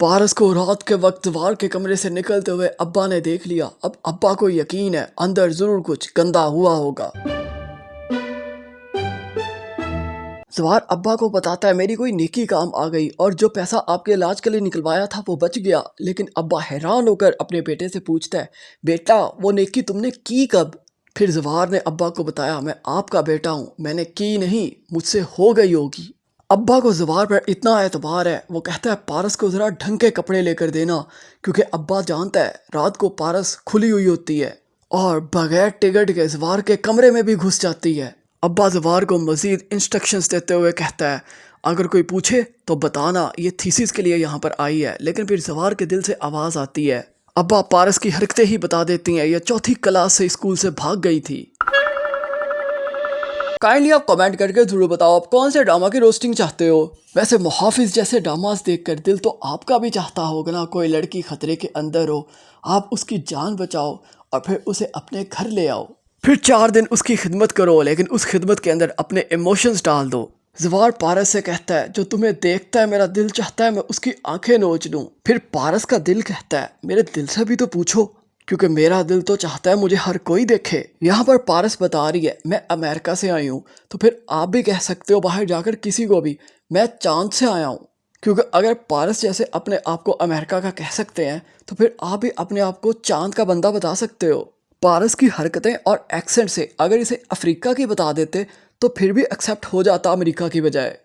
पारस को रात के वक्त जवार के कमरे से निकलते हुए अब्बा ने देख लिया। अब अब्बा को यकीन है अंदर जरूर कुछ गंदा हुआ होगा। जवार अब्बा को बताता है मेरी कोई नेकी काम आ गई और जो पैसा आपके इलाज के लिए निकलवाया था वो बच गया। लेकिन अब्बा हैरान होकर अपने बेटे से पूछता है बेटा वो नेकी तुमने की कब? फिर जवार ने अब्बा को बताया मैं आपका बेटा हूँ, मैंने की नहीं, मुझसे हो गई होगी। अब्बा को जवार पर इतना एतबार है, वो कहता है पारस को ज़रा ढंग के कपड़े लेकर देना, क्योंकि अब्बा जानता है रात को पारस खुली हुई होती है और बगैर टिकट के जवार के कमरे में भी घुस जाती है। अब्बा जवार को मज़ीद इंस्ट्रक्शंस देते हुए कहता है अगर कोई पूछे तो बताना ये थीसिस के लिए यहाँ पर आई है। लेकिन फिर जवार के दिल से आवाज़ आती है। अब्बा पारस की हरकतें ही बता देती हैं, यह चौथी क्लास से स्कूल से भाग गई थी। काइंडली आप कमेंट करके जरूर बताओ आप कौन से ड्रामा की रोस्टिंग चाहते हो। वैसे मुहाफिज जैसे ड्रामास देखकर दिल तो आपका भी चाहता होगा ना कोई लड़की खतरे के अंदर हो, आप उसकी जान बचाओ और फिर उसे अपने घर ले आओ, फिर 4 दिन उसकी खिदमत करो, लेकिन उस खिदमत के अंदर अपने इमोशंस डाल दो। जवार पारस से कहता है जो तुम्हें देखता है मेरा दिल चाहता है मैं उसकी आंखें नोच लूं। फिर पारस का दिल कहता है मेरे दिल से भी तो पूछो, क्योंकि मेरा दिल तो चाहता है मुझे हर कोई देखे। यहाँ पर पारस बता रही है मैं अमेरिका से आई हूँ, तो फिर आप भी कह सकते हो बाहर जाकर किसी को भी मैं चांद से आया हूँ। क्योंकि अगर पारस जैसे अपने आप को अमेरिका का कह सकते हैं तो फिर आप भी अपने आप को चांद का बंदा बता सकते हो। पारस की हरकतें और एक्सेंट से अगर इसे अफ्रीका की बता देते तो फिर भी एक्सेप्ट हो जाता अमेरिका की बजाय।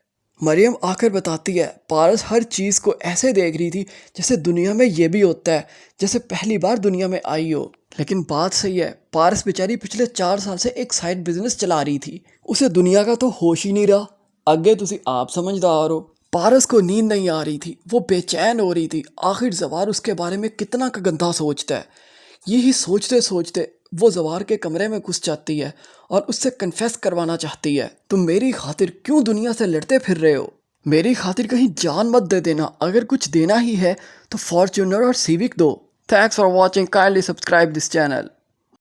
मरियम आकर बताती है पारस हर चीज़ को ऐसे देख रही थी जैसे दुनिया में ये भी होता है, जैसे पहली बार दुनिया में आई हो। लेकिन बात सही है, पारस बेचारी पिछले 4 साल से एक साइड बिजनेस चला रही थी, उसे दुनिया का तो होश ही नहीं रहा। आगे तुसी आप समझदार हो। पारस को नींद नहीं आ रही थी, वो बेचैन हो रही थी आखिर जवार उसके बारे में कितना का गंदा सोचता है। यही सोचते सोचते वो जवार के कमरे में घुस जाती है और उससे कन्फेस करवाना चाहती है तुम मेरी खातिर क्यों दुनिया से लड़ते फिर रहे हो, मेरी खातिर कहीं जान मत दे देना, अगर कुछ देना ही है तो फॉर्च्यूनर और सिविक दो। Thanks for watching, kindly subscribe this channel.